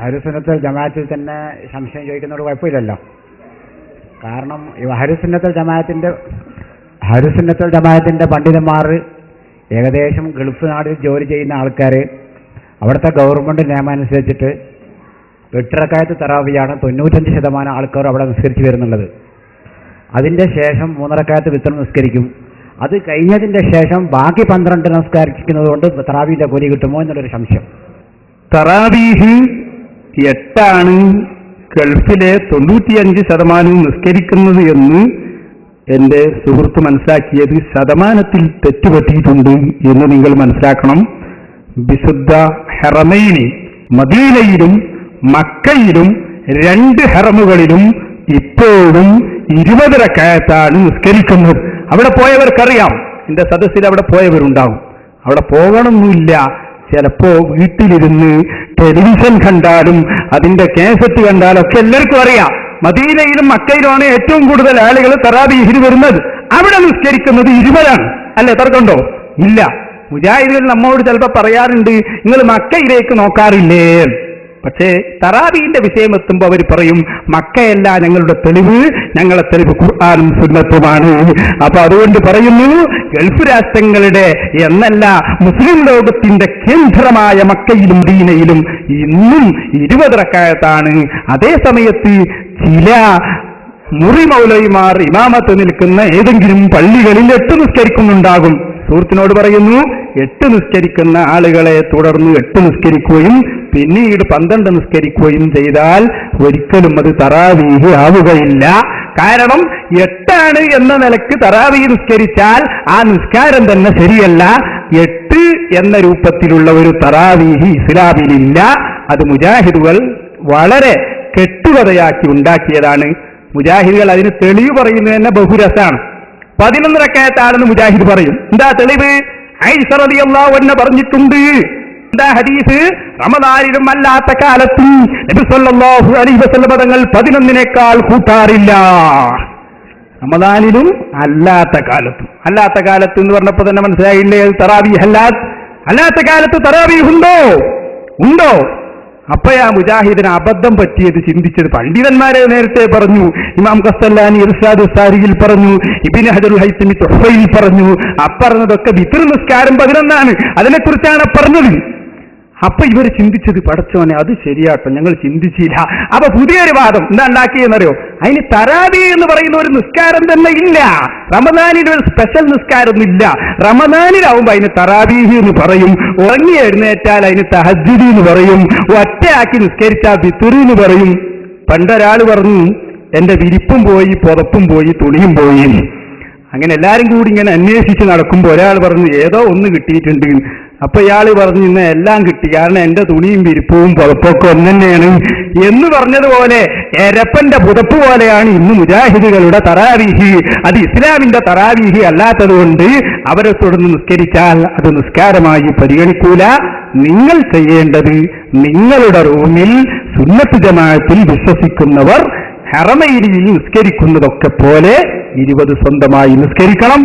അഹ്ലുസുന്നത്തുൽ ജമാഅത്തിൽ തന്നെ സംശയം ചോദിക്കുന്നതോട് കുഴപ്പമില്ലല്ലോ. കാരണം ഈ അഹ്ലുസുന്നത്തുൽ ജമാഅത്തിന്റെ പണ്ഡിതന്മാർ ഏകദേശം ഗൾഫ് നാട്ടിൽ ജോലി ചെയ്യുന്ന ആൾക്കാർ അവിടുത്തെ ഗവൺമെൻറ് നിയമം അനുസരിച്ചിട്ട് 8 റക്അത്ത് തറാവിയാണ് 95% ആൾക്കാർ അവിടെ നിസ്കരിച്ച് വരുന്നുള്ളത്. അതിൻ്റെ ശേഷം 3 റക്അത്ത് വിത്ർ നിസ്കരിക്കും. അത് കഴിഞ്ഞതിൻ്റെ ശേഷം ബാക്കി 12 നിസ്കരിക്കുന്നത് കൊണ്ട് തറാവിയുടെ കൂലി കിട്ടുമോ എന്നുള്ളൊരു സംശയം. തറാവീഹ് 8 ഗൾഫിലെ 95% നിസ്കരിക്കുന്നത് എന്ന് എൻ്റെ സുഹൃത്ത് മനസ്സിലാക്കിയത് ശതമാനത്തിൽ തെറ്റുപറ്റിയിട്ടുണ്ട് എന്ന് നിങ്ങൾ മനസ്സിലാക്കണം. വിശുദ്ധ ഹറമൈനി മദീനയിലും മക്കയിലും 2 ഹറമുകളിലും ഇപ്പോഴും 20 റക്അത്താണ് നിസ്കരിക്കുന്നത്. അവിടെ പോയവർക്കറിയാം, എൻ്റെ സദസ്സിൽ അവിടെ പോയവരുണ്ടാവും. അവിടെ പോകണമെന്നില്ല, ചിലപ്പോ വീട്ടിലിരുന്ന് ടെലിവിഷൻ കണ്ടാലും അതിന്റെ കാസറ്റ് കണ്ടാലും ഒക്കെ എല്ലാവർക്കും അറിയാം. മദീനയിലും മക്കയിലുമാണ് ഏറ്റവും കൂടുതൽ ആളുകൾ തറാവീഹിന് വരുന്നത്. അവിടെ നിസ്കരിക്കുന്നത് 20 അല്ലേ? തർക്കമുണ്ടോ? ഇല്ല. മുജാഹിദുകൾ നമ്മോട് ചിലപ്പോൾ പറയാറുണ്ട്, നിങ്ങൾ മക്കയിലേക്ക് നോക്കാറില്ലേ? പക്ഷേ തറാവീഹിന്റെ വിഷയം എത്തുമ്പോൾ അവർ പറയും, മക്കയല്ല ഞങ്ങളുടെ തെളിവ്, ഞങ്ങളുടെ തെളിവ് ഖുർആനും സുന്നത്തുമാണ്. അപ്പൊ അതുകൊണ്ട് പറയുന്നു, ഗൾഫ് രാഷ്ട്രങ്ങളുടെ എന്നല്ല മുസ്ലിം ലോകത്തിന്റെ കേന്ദ്രമായ മക്കയിലും മദീനയിലും ഇന്നും 20 റക്അത്താണ്. അതേ സമയത്ത് ചില മുറി മൗലവിമാർ ഇമാമത്ത് നിൽക്കുന്ന ഏതെങ്കിലും പള്ളികളിൽ 8 നിസ്കരിക്കുന്നുണ്ടാകും. സുഹൃത്തിനോട് പറയുന്നു, 8 നിസ്കരിക്കുന്ന ആളുകളെ തുടർന്ന് 8 നിസ്കരിക്കുകയും പിന്നീട് 12 നിസ്കരിക്കുകയും ചെയ്താൽ ഒരിക്കലും അത് തറാവീഹ് ആവുകയില്ല. കാരണം 8 എന്ന നിലക്ക് തറാവീഹ് നിസ്കരിച്ചാൽ ആ നിസ്കാരം തന്നെ ശരിയല്ല. 8 എന്ന രൂപത്തിലുള്ള ഒരു തറാവീഹ് ഇസ്ലാമിലില്ല. അത് മുജാഹിദുകൾ വളരെ കെട്ടുകഥയാക്കി ഉണ്ടാക്കിയതാണ്. മുജാഹിദുകൾ അതിന് തെളിവ് പറയുന്നത് തന്നെ ബഹുരസാണ്. 11 റക്അത്താണെന്ന് മുജാഹിദ് പറയും. എന്താ തെളിവ്? ആയിഷ റളിയല്ലാഹു അൻഹ പറഞ്ഞിട്ടുണ്ട്. എന്താ ഹദീസ്? റമദാനിലും അല്ലാത്ത കാലത്തും നബി സല്ലല്ലാഹു അലൈഹി വസല്ലം തങ്ങൾ 11നേക്കാൾ കൂട്ടാറില്ല. റമദാനിലും അല്ലാത്ത കാലത്തും. അല്ലാത്ത കാലത്ത് എന്ന് പറഞ്ഞപ്പോൾ തന്നെ മനസ്സിലായില്ലേ? തറാവീഹ് അല്ലാത്ത കാലത്ത് തറാവീഹ് ഉണ്ടോ? അപ്പോഴാ മുജാഹിദിന് അബദ്ധം പറ്റിയത് ചിന്തിച്ചത്. പണ്ഡിതന്മാരെ നേരത്തെ പറഞ്ഞു, ഇമാം ഖസ്സലാനി ഇർശാദു സാരിയിൽ പറഞ്ഞു, ഇബ്നു ഹജറുൽ ഹൈതമി തുഹ്ഫയിൽ പറഞ്ഞു. അപ്പറഞ്ഞതൊക്കെ വിത്ർ നിസ്കാരം 11 അതിനെക്കുറിച്ചാണ് പറഞ്ഞത്. അപ്പൊ ഇവർ ചിന്തിച്ചത്, പടച്ചോനെ അത് ശരിയാട്ടോ, ഞങ്ങൾ ചിന്തിച്ചില്ല. അപ്പൊ പുതിയൊരു വാദം എന്താ ഉണ്ടാക്കിയെന്നറിയോ? അതിന് തറാവീഹ് എന്ന് പറയുന്ന ഒരു നിസ്കാരം തന്നെ ഇല്ല. റമദാനിൽ ഒരു സ്പെഷ്യൽ നിസ്കാരമൊന്നും ഇല്ല. റമദാനിലാവുമ്പോ അതിന് തറാവീഹ് എന്ന് പറയും. ഉറങ്ങി എഴുന്നേറ്റാൽ അതിന് തഹജ്ജുദ് എന്ന് പറയും. ഒറ്റയാക്കി നിസ്കരിച്ചാൽ വിത്ർ എന്ന് പറയും. പണ്ടൊരാൾ പറഞ്ഞു, എന്റെ വിരിപ്പും പോയി, പുതപ്പും പോയി, തുണിയും പോയി. അങ്ങനെ എല്ലാരും കൂടി ഇങ്ങനെ അന്വേഷിച്ച് നടക്കുമ്പോൾ ഒരാൾ പറഞ്ഞു, ഏതോ ഒന്ന് കിട്ടിയിട്ടുണ്ട്. അപ്പൊ ഇയാൾ പറഞ്ഞു, ഇന്ന് എല്ലാം കിട്ടി, കാരണം എന്റെ തുണിയും വിരിപ്പവും പുതപ്പൊക്കെ ഒന്ന് തന്നെയാണ് എന്ന് പറഞ്ഞതുപോലെ എരപ്പന്റെ പുതപ്പ് പോലെയാണ് ഇന്ന് മുജാഹിദുകളുടെ തറാവീഹ്. അത് ഇസ്ലാമിന്റെ തറാവീഹ് അല്ലാത്തത് കൊണ്ട് അവരെ തുടർന്ന് നിസ്കരിച്ചാൽ അത് നിസ്കാരമായി പരിഗണിക്കൂല. നിങ്ങൾ ചെയ്യേണ്ടത്, നിങ്ങളുടെ റൂമിൽ സുന്നത്ത് ജമാഅത്തിൽ വിശ്വസിക്കുന്നവർ ഹറമൈനിയിൽ നിസ്കരിക്കുന്നതൊക്കെ പോലെ 20 സ്വന്തമായി നിസ്കരിക്കണം.